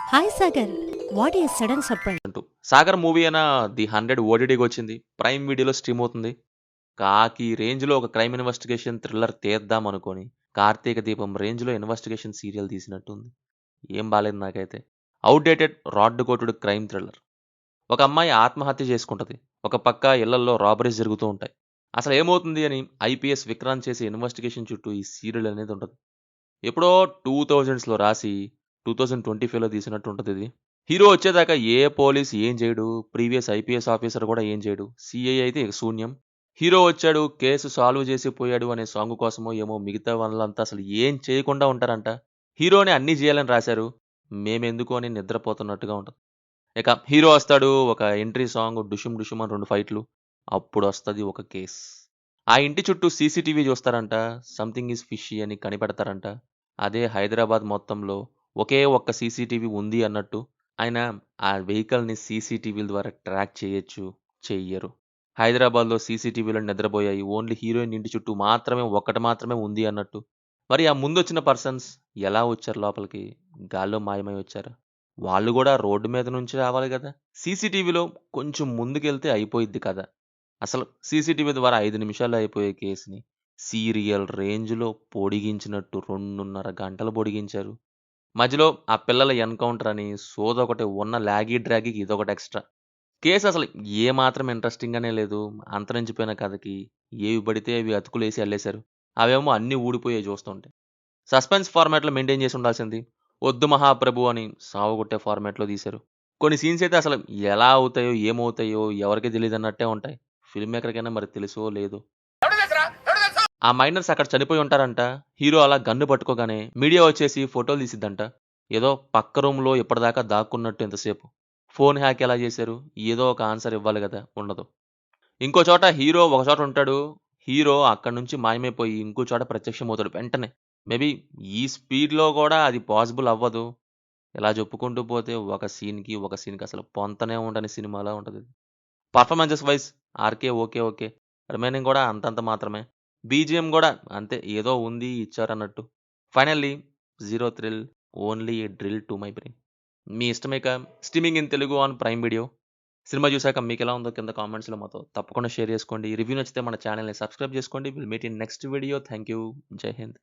Hi Sagar, what is sudden surprise? అంటూ 'Sagar' movie అయినా the 100 ఓటీటీకి వచ్చింది. ప్రైమ్ వీడియోలో స్ట్రీమ్ అవుతుంది. 'కాకి' రేంజ్‌లో ఒక క్రైమ్ ఇన్వెస్టిగేషన్ థ్రిల్లర్ తీద్దాం అనుకోని 'కార్తీక దీపం' రేంజ్‌లో ఇన్వెస్టిగేషన్ సీరియల్ తీసినట్టుంది. ఏం బాలేదు నాకైతే. ఔట్‌డేటెడ్ రాడ్ కొట్టుడు క్రైమ్ థ్రిల్లర్. ఒక అమ్మాయి ఆత్మహత్య చేసుకుంటది. ఒక పక్క ఇళ్లల్లో రాబరీస్ జరుగుతూ ఉంటాయి. అసలు ఏమవుతుంది అని ఐపీఎస్ విక్రాంత్ చేసే ఇన్వెస్టిగేషన్ చుట్టూ ఈ సీరియల్ అనేది ఉంటది. ఎప్పుడో 2000స్‌లో రాసి 2025లో తీసినట్టు ఉంటదిది. హీరో వచ్చేదాకా ఏ పోలీస్ ఏం చేయడు. ప్రీవియస్ ఐపీఎస్ ఆఫీసర్ కూడా ఏం చేయడు. సీఐ అయితే ఇక శూన్యం. హీరో వచ్చాడు, కేసు సాల్వ్ చేసి పోయాడు అనే సాంగ్ కోసమో ఏమో మిగతా వాళ్ళంతా అసలు ఏం చేయకుండా ఉంటారంట. హీరోనే అన్నీ చేయాలని రాశారు. మేమెందుకు అని నిద్రపోతున్నట్టుగా ఉంటది. ఇక హీరో వస్తాడు, ఒక ఎంట్రీ సాంగ్ 'డుషుమ్ డుషుమ్' అని 2 ఫైట్‌లు. అప్పుడొస్తది ఒక కేస్. ఆ ఇంటి చుట్టూ సీసీటీవీ చూస్తారంట. సంథింగ్ ఈజ్ ఫిషీ అని కనిపెడతారంట. అదే హైదరాబాద్ మొత్తంలో ఒకే ఒక్క సీసీటీవీ ఉంది అన్నట్టు. ఆయన ఆ వెహికల్‌ని సీసీటీవీల ద్వారా ట్రాక్ చేయొచ్చు. చెయ్యరు. హైదరాబాద్‌లో సీసీటీవీలు నిద్రబోయాయి. ఓన్లీ హీరోయిన్ ఇంటి చుట్టూ మాత్రమే ఒక్కటి మాత్రమే ఉంది అన్నట్టు. మరి ఆ ముందొచ్చిన పర్సన్స్ ఎలా వచ్చారు లోపలికి? గాల్లో మాయమై వచ్చారా? వాళ్ళు గూడా రోడ్డు మీద నుంచి రావాలి గదా! సీసీటీవీలో కొంచెం ముందుకెళ్తే అయిపోయిద్ది కథ. అసలు సీసీటీవీ ద్వారా 5 నిమిషాల్లో అయిపోయే కేస్‌ని సీరియల్ రేంజ్‌లో పొడిగించినట్టు 2:30 గంటలు పొడిగించారు. మధ్యలో ఆ పిల్లల ఎన్‌కౌంటర్ అని సోదొకటి ఉన్న లాగీ డ్రాగీకి ఇదొకటి ఎక్స్‌ట్రా. కేస్ అసలు ఏమాత్రం ఇంట్రెస్టింగ్‌గానే లేదు. అంతరించిపోయిన కథకి ఏవి పడితే అవి అతుకులేసి అల్లేశారు. అవేమో అన్నీ ఊడిపోయాయి చూస్తుంటే. సస్పెన్స్ ఫార్మాట్‌లో మెయింటైన్ చేసి ఉండాల్సింది. 'వద్దు మహాప్రభు' అని సావగొట్టే ఫార్మాట్‌లో తీశారు. కొన్ని సీన్స్ అయితే అసలు ఎలా అవుతాయో, ఏమవుతాయో ఎవరికీ తెలీదన్నట్టే ఉంటాయి. ఫిల్మ్ మేకర్‌కైనా మరి తెలుసో లేదో. ఆ మైనర్స్ అక్కడ చనిపోయి ఉంటారంట. హీరో అలా గన్ను పట్టుకోగానే మీడియా వచ్చేసి ఫోటోలు తీసిద్దంట. ఏదో పక్క రూమ్‌లో ఇప్పటిదాకా దాక్కున్నట్టు ఇంతసేపు. ఫోన్ హ్యాక్ ఎలా చేశారు? ఏదో ఒక ఆన్సర్ ఇవ్వాలి గదా! ఉండదు. ఇంకో చోట హీరో ఒక చోట ఉంటాడు. హీరో అక్కడి నుంచి మాయమైపోయి ఇంకో చోట ప్రత్యక్షమవుతాడు వెంటనే. మేబీ ఈ స్పీడ్‌లో గూడా అది పాసిబుల్ అవ్వదు. ఇలా చెప్పుకుంటూ పోతే ఒక సీన్‌కి అసలు పొంతనే ఉండని సినిమాలా ఉంటది. Performances wise 'RK' okay. Okay. Remaining గూడా అంతంత మాత్రమే. బీజీఎం గూడా అంతే ఏదో ఉంది ఇచ్చారన్నట్టు. Finally zero thrill, only a drill to my brain. మీ ఇష్టమిక streaming in Telugu on Prime Video. సినిమా చూసాక మీకెలా ఉందో కింద కామెంట్స్‌లో మాతో తప్పకుండా షేర్ చేసుకోండి. రివ్యూ నచ్చితే మన ఛానెల్‌ని సబ్స్క్రైబ్ చేసుకోండి. Will meet in next video. Thank you. జై హింద్.